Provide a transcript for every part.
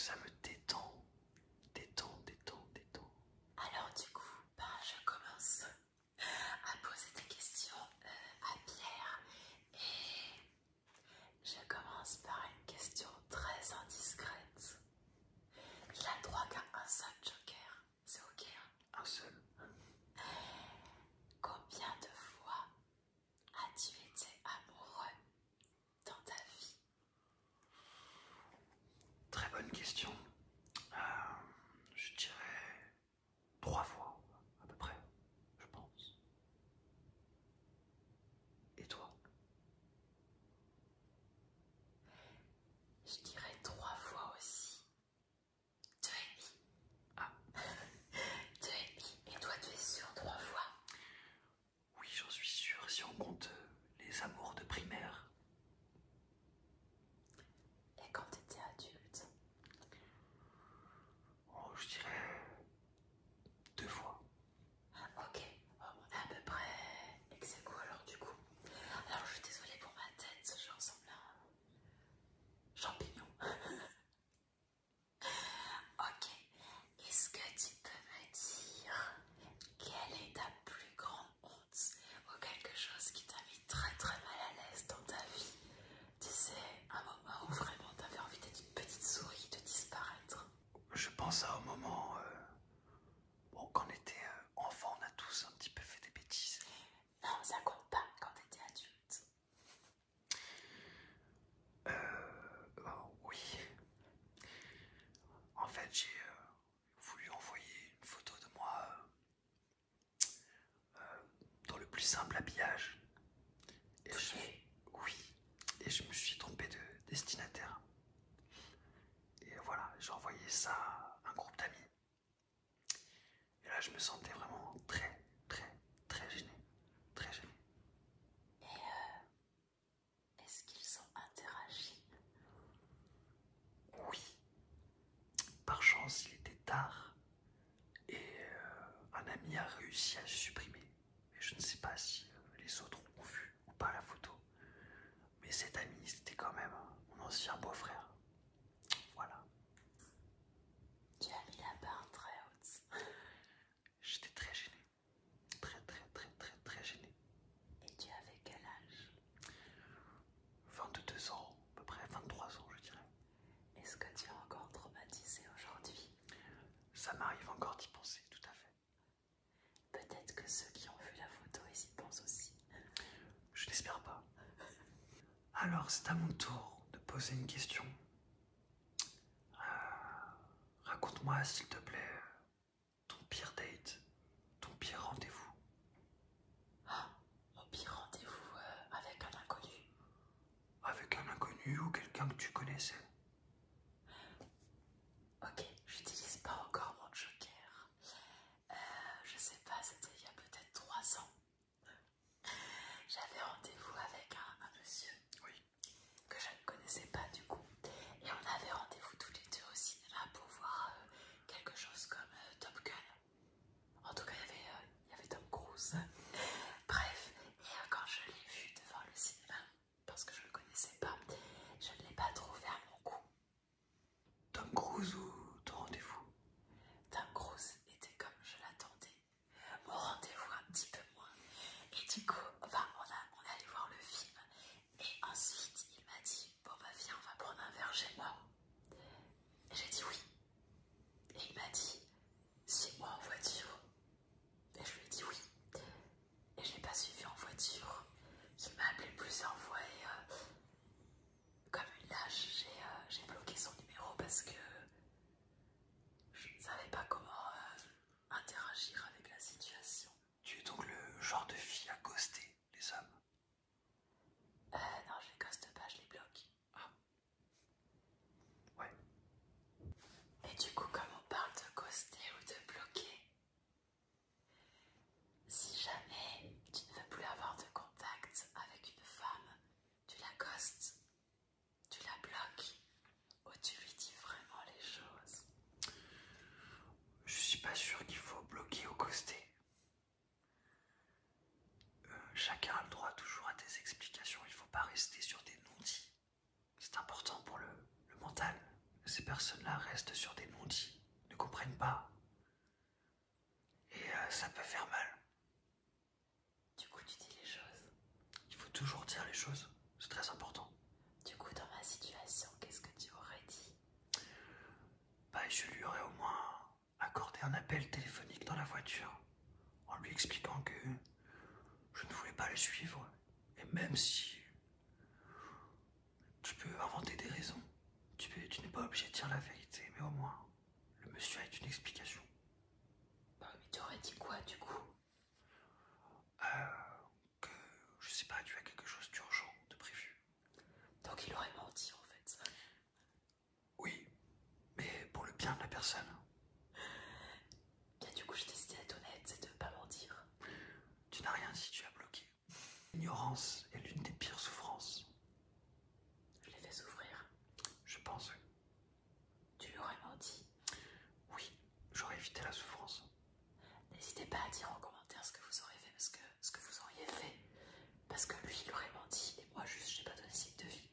ça me détend. Détend, détend, détend. Alors du coup, je commence à poser des questions à Pierre et je commence par une question très indiscrète. Il a droit qu'à un seul joker, c'est ok hein? Un seul. Combien de fois as-tu été amoureux dans ta vie? Très bonne question. Je dirais 3 fois, à peu près, je pense. Et toi? Je dirais 3 fois aussi. 2,5. Ah, 2,5. Et toi, tu es sûr 3 fois? oui, j'en suis sûr, si on compte les amours de primaire. Et quand tu étais adulte? Oh, je dirais 2 fois. Ok, bon, on est à peu près ex aequo alors du coup. Alors je suis désolée pour ma tête, je ressemble à un champignon. Ok, est-ce que tu peux me dire quelle est ta plus grande honte ou quelque chose qui t'a mis très très mal à l'aise dans ta vie? Tu sais, un moment où vraiment t'avais envie d'être une petite souris, de disparaître. Je pense à un moment, bon, quand on était enfant, on a tous un petit peu fait des bêtises. Non, ça compte pas quand t'étais adulte. Oui. En fait, j'ai voulu envoyer une photo de moi dans le plus simple habillage. Et oui, et je me suis trompé de destinataire. Et voilà, j'ai envoyé ça à un groupe d'amis. Et là, je me sentais vraiment très, très, très gêné. Très gêné. Et est-ce qu'ils ont interagi? Oui, par chance, il était tard. Et un ami a réussi à supprimer. Mais je ne sais pas si les autres ont vu ou pas la photo. Mais cet ami, c'était quand même mon ancien beau-frère. Voilà. Tu as mis la barre très haute. J'étais très gêné. Très, très, très, très, très gêné. Et tu avais quel âge? 22 ans, à peu près 23 ans, je dirais. Est-ce que tu es encore traumatisé aujourd'hui? Ça m'arrive encore d'y penser, tout à fait. Peut-être que ceux qui ont vu la photo, ils y pensent aussi. Je n'espère pas. Alors, c'est à mon tour de poser une question. Raconte-moi, s'il te plaît, ton pire date, ton pire rendez-vous. Ah, mon pire rendez-vous avec un inconnu. Avec un inconnu ou quelqu'un que tu connaissais. Ok, j'utilise pas encore mon joker. Je sais pas, c'était il y a peut-être 3 ans. J'avais rendez-vous avec un monsieur. Oui. Que je ne connaissais pas du coup. Et on avait rendez-vous tous les deux au cinéma pour voir quelque chose comme Top Gun. En tout cas, il y avait Tom Cruise. Bref, et quand je l'ai vu devant le cinéma, parce que je ne le connaissais pas, je ne l'ai pas trouvé à mon personnes-là restent sur des non-dits, ne comprennent pas. Et ça peut faire mal. Du coup, tu dis les choses. Il faut toujours dire les choses, c'est très important. Du coup, dans ma situation, qu'est-ce que tu aurais dit? Bah, je lui aurais au moins accordé un appel téléphonique dans la voiture, en lui expliquant que je ne voulais pas le suivre. Et même si tu peux inventer des raisons, tu n'es pas obligé de dire la vérité, mais au moins, le monsieur a une explication. Bah, mais tu aurais dit quoi, du coup? Que, je sais pas, tu as quelque chose d'urgent, de prévu. Donc il aurait menti, en fait. Oui, mais pour le bien de la personne. Bien, du coup, j'ai décidé d'être honnête, c'est de pas mentir. Tu n'as rien dit, tu as bloqué. L'ignorance est l'une des pires souffrances. Je l'ai fait souffrir. Je pense, oui. Tu lui aurais menti. Oui, j'aurais évité la souffrance. N'hésitez pas à dire en commentaire ce que vous aurez fait, ce que vous auriez fait. Parce que lui, il aurait menti, et moi, juste, j'ai pas donné signe de vie.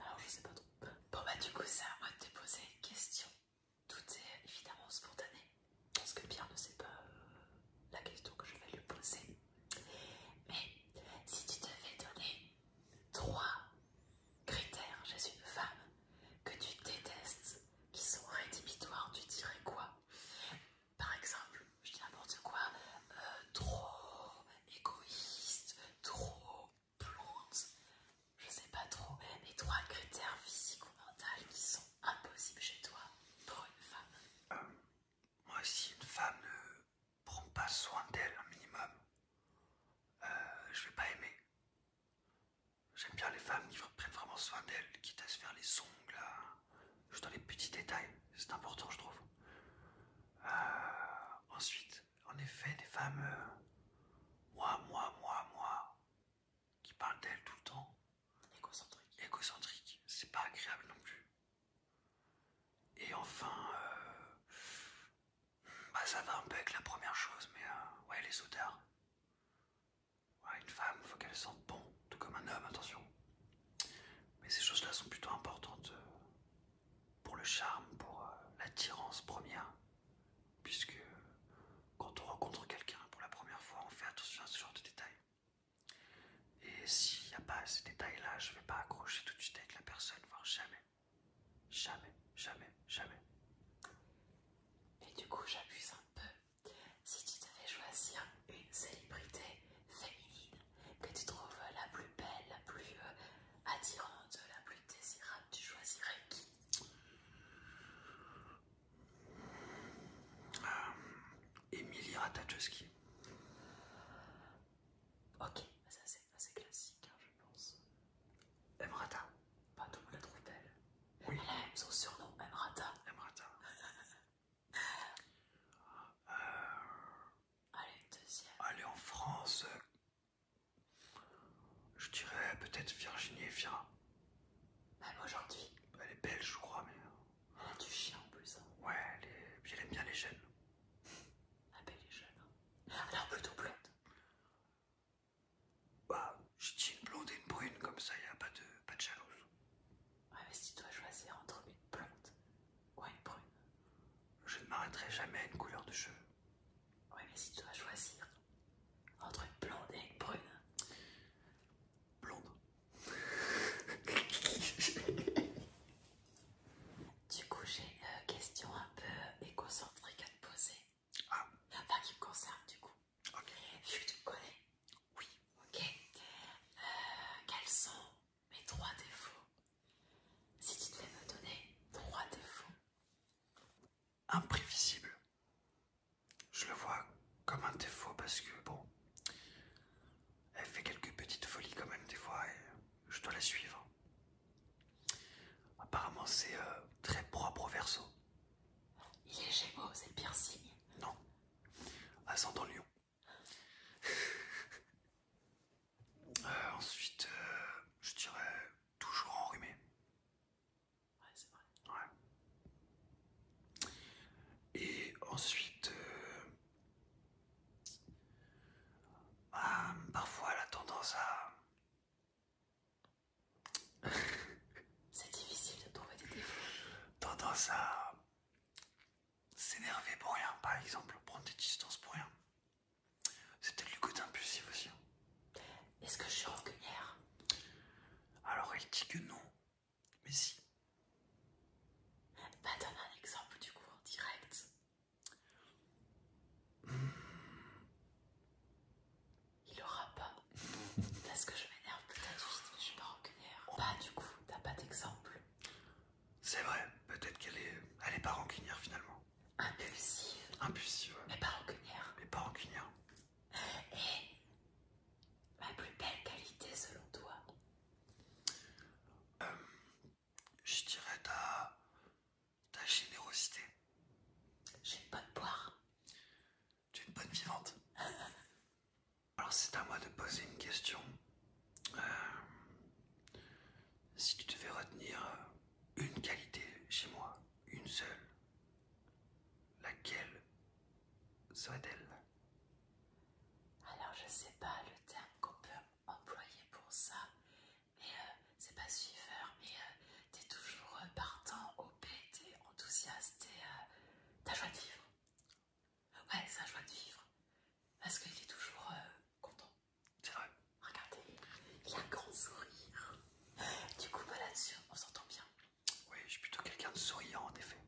Alors, je sais pas trop. Bon, bah, du coup, c'est à moi de te poser une question. Tout est évidemment spontané. Parce que Pierre ne sait pas la question que je vais lui poser. Mais si tu devais donner 3 critères chez une femme que tu détestes, qui sont rédhibitoires, tu dirais quoi? Par exemple, je dis n'importe quoi, trop égoïste, trop blonde, je sais pas trop, mais 3 critères physiques ou mentaux qui sont impossibles chez toi pour une femme. Moi, si une femme ne prend pas soin d'elle un minimum, je vais pas aimer. J'aime bien les femmes qui prennent vraiment soin d'elles, quitte à se faire les ongles, juste dans les petits détails. C'est important, je trouve. Ensuite, en effet, des femmes, moi, qui parlent d'elles tout le temps, égocentriques, c'est pas agréable non plus. Et enfin, bah ça va un peu avec la première chose, mais ouais, les odeurs. Ouais, une femme, faut qu'elle sente bon, tout comme un homme, attention. Mais ces choses-là sont plutôt importantes pour le charme, pour l'attirance première, puisque quand on rencontre quelqu'un pour la première fois, on fait attention à ce genre de détails. Et s'il n'y a pas ces détails-là, je vais pas accrocher tout de suite avec la personne, voire jamais. Jamais, jamais, jamais. Et du coup, j'abuse un peu. Si tu devais choisir une célébrité féminine que tu trouves la plus belle, la plus attirante, la plus désirable, tu choisirais qui? Emilie Ratajkowski. Ok, ça c'est assez classique, hein, je pense. Emrata. Pas tout le monde la trouve belle. Oui. Elle a même son surnom, Emrata. Emrata. Allez, une deuxième. Allez, en France, je dirais peut-être Virginie Efira. Même aujourd'hui. Elle est belge, je crois, mais Elle a du chien en plus. Hein. ouais, puis elle aime bien les jeunes. La belle est jeune. Hein. Alors plutôt blonde. Bah, je dis une blonde et une brune, comme ça, il n'y a pas de jalouse. Ouais, mais si tu dois choisir entre une blonde ou une brune. Je ne m'arrêterai jamais à une couleur de cheveux. Ouais, mais si tu dois choisir entre une blonde et une brune. Blonde. Du coup, j'ai une question un peu égocentrique à te poser. Ah, Enfin, qui me concerne du coup. ok. Vu que tu me connais. Oui. Ok. Quels sont mes 3 défauts? Si tu devais me donner 3 défauts. Imprévisible. Je le vois comme un défaut parce que, bon, elle fait quelques petites folies quand même des fois et je dois la suivre. Apparemment, c'est très propre au verso. Il est Gémeaux, c'est le pire signe. Non. Ascendant Lion. Ensuite, je dirais toujours enrhumé. Ouais, c'est vrai. Ouais. Et ensuite, parfois elle a tendance à... C'est difficile de trouver des défauts. tendance s'énerver pour rien, par exemple, prendre des distances pour rien. C'est peut-être le côté impulsif aussi. Est-ce que je suis rancunière? Alors elle dit que non, mais si. Bah donne un exemple du coup en direct. Il aura pas. Parce que je m'énerve peut-être vite, mais je suis pas rancunière. Bah du coup, t'as pas d'exemple. C'est vrai, peut-être elle est pas rancunière finalement. Impulsive. Impulsive, ouais. Mais pas rancunière. Mais pas rancunière. Et ma plus belle qualité selon toi? Je dirais ta générosité. J'ai une bonne poire. Tu es une bonne vivante. Alors c'est à moi de poser une question. Si tu devais retenir une qualité chez moi, une seule, laquelle serait-elle? Alors je sais pas le terme qu'on peut employer pour ça, mais c'est pas suiveur, mais t'es toujours partant, OP, t'es enthousiaste, t'as joie de vivre. Ouais, c'est la joie de vivre. Parce qu'il est toujours content. C'est vrai. Regardez, il a un grand sourire. Du coup, bah là-dessus, on s'entend bien. Oui, je suis plutôt quelqu'un de souriant en effet.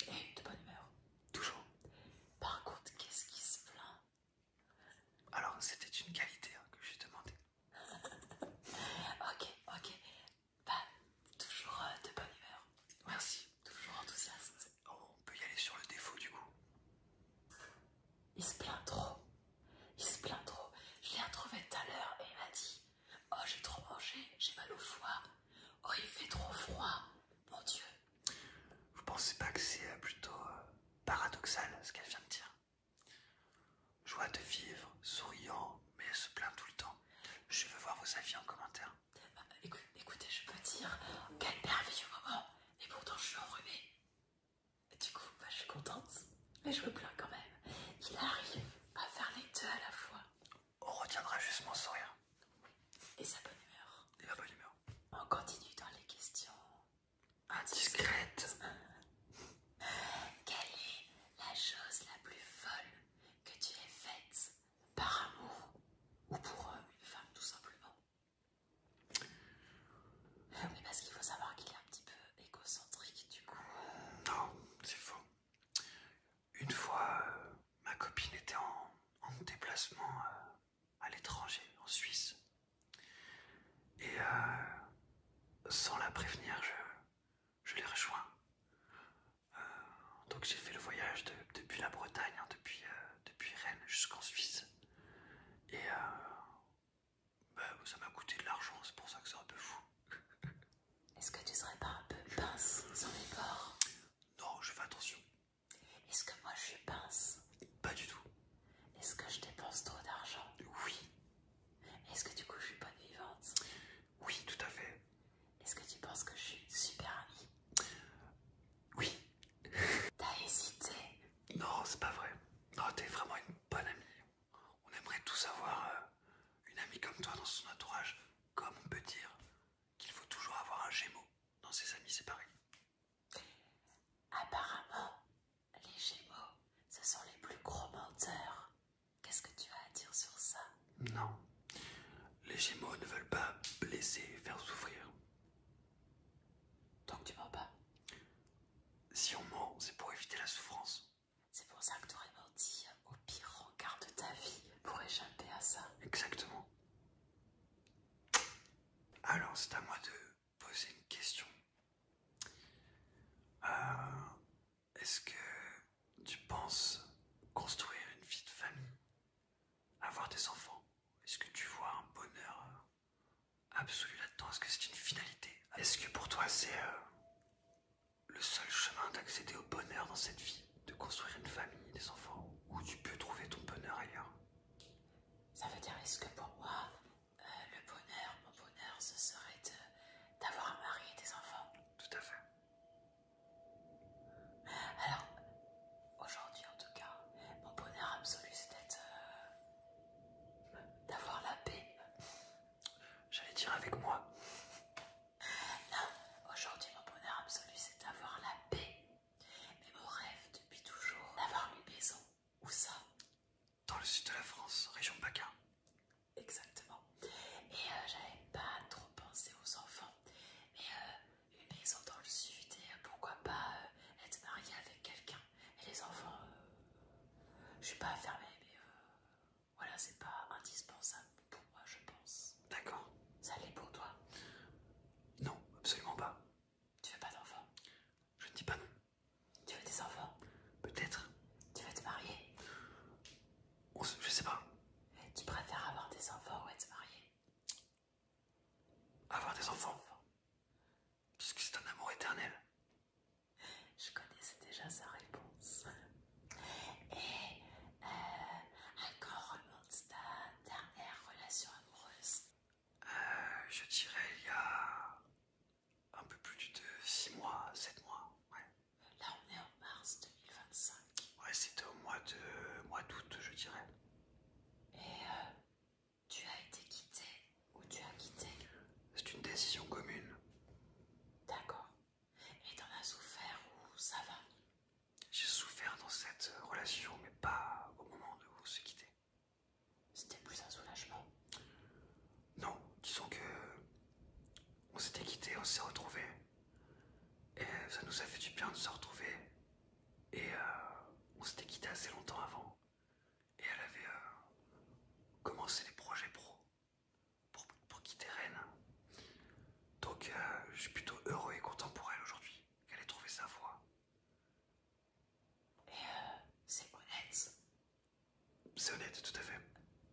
Et de bonne humeur. Toujours. Par contre, qu'est-ce qui se plaint? Alors c'était une qualité que j'ai demandé. Ok, ok. Bah, toujours de bonne humeur. Merci. Toujours enthousiaste. Oh, on peut y aller sur le défaut du coup. Il se plaint trop. Il se plaint trop. Je l'ai retrouvé tout à l'heure et il m'a dit: oh, j'ai trop mangé, j'ai mal au foie. Oh, il fait trop froid. Mon Dieu. Vous pensez pas que c'est plutôt paradoxal ce qu'elle vient de dire? Joie de vivre, souriant, mais elle se plaint tout le temps. Je veux voir vos avis en commentaire. Écoutez, je peux dire quel merveilleux moment. Et pourtant, je suis enrhumée. Du coup, bah, je suis contente. Mais je me plains quand même. Il arrive à faire les deux à la fois. On retiendra juste mon sourire Et sa bonne humeur. et ma bonne humeur. On continue dans les questions Indiscrète. Quelle est la chose la plus folle que tu aies faite par amour ou pour une femme tout simplement? Mais parce qu'il faut savoir qu'il est un petit peu égocentrique du coup. Non, c'est faux. Une fois, ma copine était en déplacement à l'étranger, en Suisse. Et sans la prévenir, je l'ai rejoint. Donc j'ai fait le voyage depuis la Bretagne, hein, depuis Rennes jusqu'en Suisse. Et bah, ça m'a coûté de l'argent, c'est pour ça que c'est un peu fou. Est-ce que tu serais pas un peu pince sur les bords? Non, je fais attention. Est-ce que moi je suis pince? Pas du tout. Est-ce que je dépense trop d'argent? Oui, Est-ce que du coup je suis bonne vivante? oui, tout à fait. Est-ce que tu penses que je suis une super amie? Oui. T'as hésité? Non, c'est pas vrai. Non, t'es vraiment une bonne amie. On aimerait tous avoir une amie comme toi dans son entourage. Comme on peut dire qu'il faut toujours avoir un Gémeaux dans ses amis, c'est pareil. Apparemment, les Gémeaux, ce sont les plus gros menteurs. Qu'est-ce que tu as à dire sur ça? Non. Les Gémeaux ne veulent pas blesser et faire souffrir. Donc tu mens pas. Si on ment, c'est pour éviter la souffrance. C'est pour ça que tu aurais menti au pire rencard de ta vie pour échapper à ça. Exactement. Alors, c'est à moi de poser une question. Est-ce que tu penses construire une vie de famille, avoir des enfants? Est-ce que tu vois un bonheur absolu là-dedans? Est-ce que c'est une finalité? Est-ce que pour toi c'est le seul chemin d'accéder au bonheur dans cette vie, de construire une famille, des enfants, ou tu peux trouver ton bonheur ailleurs? Ça veut dire, est-ce que pour moi, le bonheur, mon bonheur, ce serait d'avoir un mari et des enfants? Tout à fait. Alors, aujourd'hui en tout cas, mon bonheur absolu c'est d'avoir la paix. J'allais dire avec moi. Non, aujourd'hui mon bonheur absolu c'est d'avoir la paix. Mais mon rêve depuis toujours, suis pas fermée, mais voilà, c'est pas indispensable pour moi, je pense. D'accord. Ça l'est pour toi. Non, absolument pas. Tu veux pas d'enfants? Je ne dis pas non. Tu veux des enfants? Peut-être. Tu veux te marier? Je sais pas. Tu préfères avoir des enfants ou être marié? Avoir des enfants. Parce que c'est un amour éternel. Je connaissais déjà sa réponse. Et à quand remonte ta dernière relation amoureuse? Je dirais il y a un peu plus de 6 mois, 7 mois. Ouais. Là, on est en mars 2025. Ouais, c'était au mois d'août, je dirais. Et tu as été quitté ou tu as quitté? C'est une décision commune. D'accord. Et t'en as souffert ou ça va? J'ai souffert dans cette relation, mais pas au moment de où on se quitter. C'était plus un soulagement. Non, disons que on s'était quitté, on s'est retrouvés. Et ça nous a fait du bien de se retrouver. Et on s'était quitté assez longtemps avant. Et elle avait commencé des projets pro pour quitter Rennes. Donc je suis plutôt heureux et content pour elle aujourd'hui qu'elle ait trouvé sa voie. Et c'est honnête. C'est honnête, tout à fait.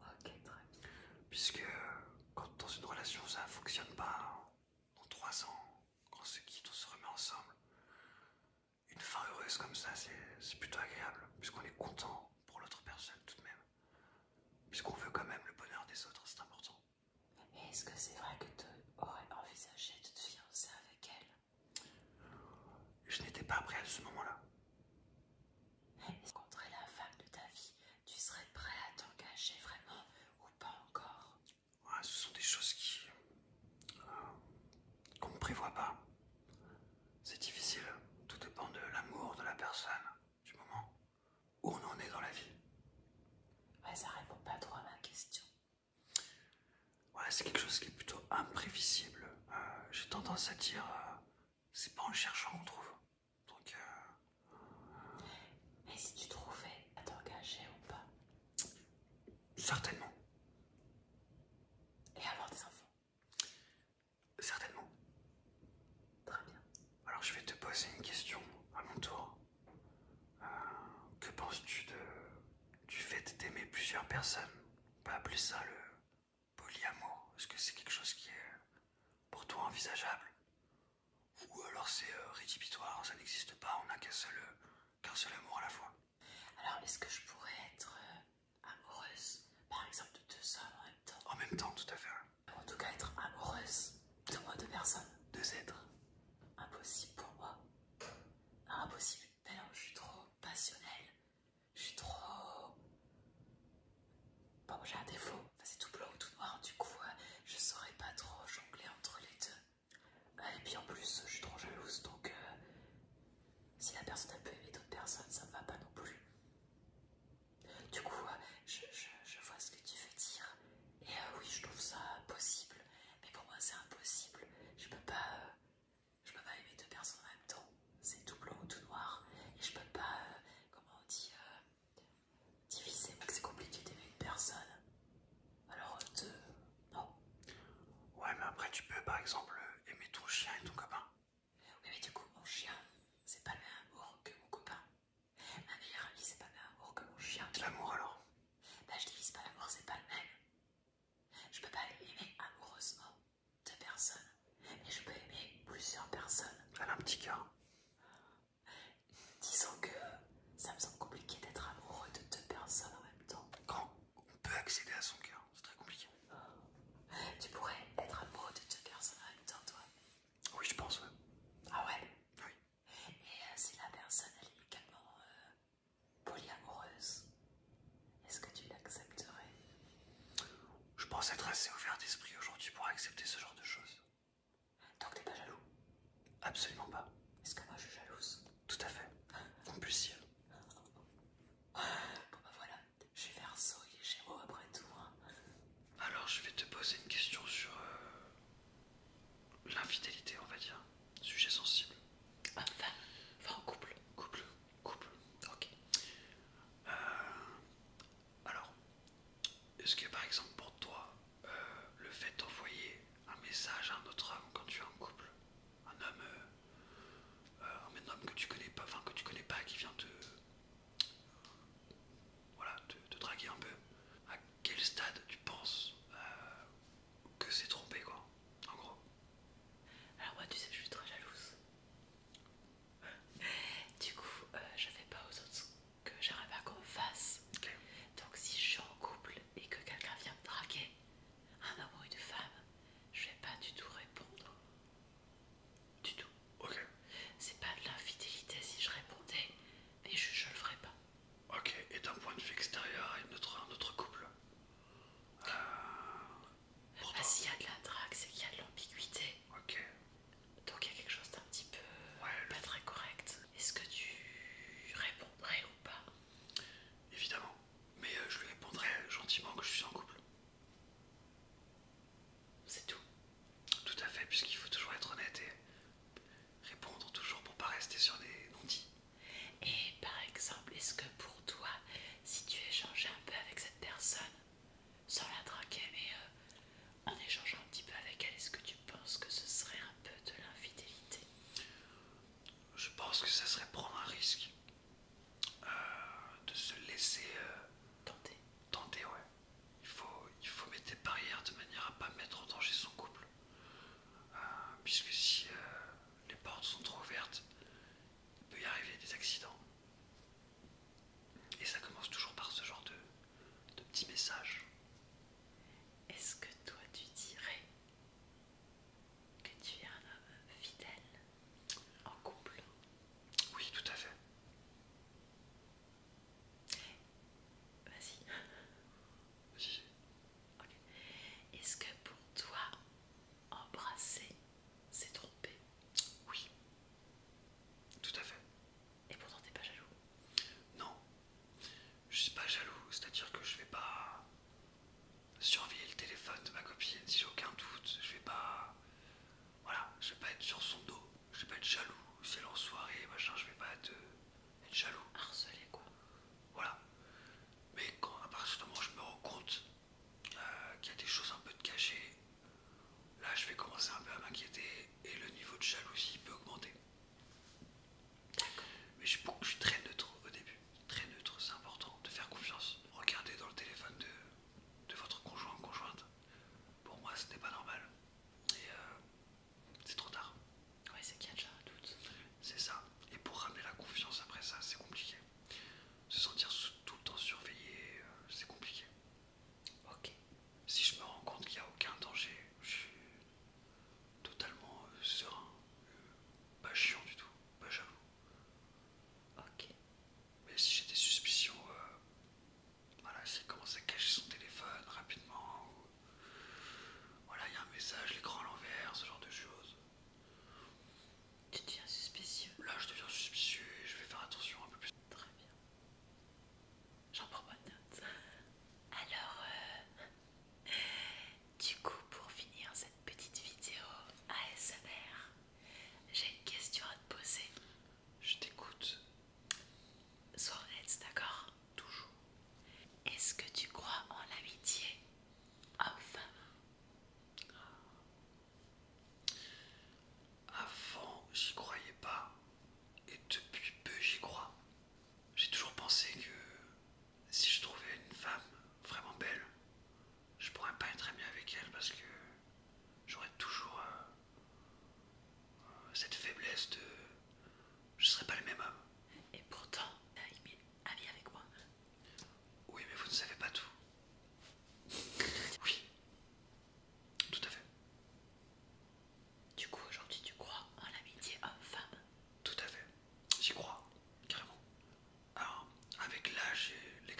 Ok, très bien. Puisque quand dans une relation ça fonctionne pas, en 3 ans, quand on se quitte, on se remet ensemble. Une fin heureuse comme ça, c'est plutôt agréable, puisqu'on est content pour l'autre personne tout de même. Puisqu'on veut quand même le bonheur des autres, c'est important. Et est-ce que c'est vrai que tu aurais envisagé de te fiancer avec elle? Je n'étais pas prêt à ce moment-là. Et rencontrer la femme de ta vie, tu serais prêt à t'engager vraiment ou pas encore? Ouais, ce sont des choses qu'on ne prévoit pas. C'est difficile, tout dépend de l'amour de la personne, du moment où on en est dans la vie. Ouais, ça répond pas trop à ma question. Voilà, c'est quelque chose qui est plutôt imprévisible. J'ai tendance à dire, c'est pas en le cherchant qu'on trouve. Donc, Et si tu trouvais à t'engager ou pas? certainement, Et avoir des enfants? certainement. Très bien. Alors, je vais te poser une question à mon tour. Que penses-tu du fait d'aimer plusieurs personnes? On peut appeler ça le polyamour. Est-ce que c'est quelque chose qui est pour toi envisageable? Ou alors c'est rédhibitoire, ça n'existe pas, on n'a qu'un seul amour à la fois? Alors, est-ce que je pourrais être amoureuse, par exemple, de 2 hommes en même temps? En même temps, tout à fait. En tout cas, être amoureuse de moi, 2 personnes. 2 êtres. Impossible pour moi. Non, impossible. Mais non, je suis trop passionnelle. Je suis trop... Bon, j'ai un défaut. Enfin, c'est tout blanc ou tout noir. Du coup, je saurais pas trop jongler entre les deux. Et puis en plus, je suis trop jalouse. Donc, si la personne elle peut aimer d'autres personnes, ça me va pas non plus. Du coup, je vois ce que tu veux dire. Et oui, je trouve ça possible. Mais pour moi, c'est impossible. Je peux pas aimer 2 personnes en même temps. C'est tout blanc ou tout noir. Et je peux pas, comment on dit, diviser. C'est compliqué d'aimer une personne. Alors, non. Ouais, mais après, tu peux par exemple aimer ton chien et ton copain. Oui, mais du coup, mon chien, c'est pas le même amour que mon copain. Ma meilleure amie, c'est pas le même amour que mon chien. C'est l'amour alors. Bah, je divise pas l'amour, c'est pas le même. Je peux pas aimer amoureusement 2 personnes. Mais je peux aimer plusieurs personnes. Elle a un petit cœur. Disons que ça me semble compliqué d'être amoureux de 2 personnes en même temps. Quand on peut accéder à son cœur, c'est très compliqué. Tu pourrais être amoureux de 2 personnes en même temps, toi? Oui, je pense, ouais. Ah ouais? Oui. Et si la personne, elle est également polyamoureuse, est-ce que tu l'accepterais? Je pense être assez ouvert d'esprit aujourd'hui pour accepter ce genre de choses. Donc t'es pas jaloux? Absolument pas. Est-ce que moi je suis jalouse? Tout à fait. Compulsive. Bon bah voilà, je suis Verseau, il est Gémeaux après tout. Hein. Alors, je vais te poser une question sur l'infidélité, on va dire. Sujet sensible. Enfin, en couple. Couple. Ok.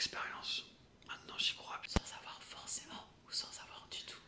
expérience. Maintenant, j'y crois. Sans savoir forcément ou sans savoir du tout.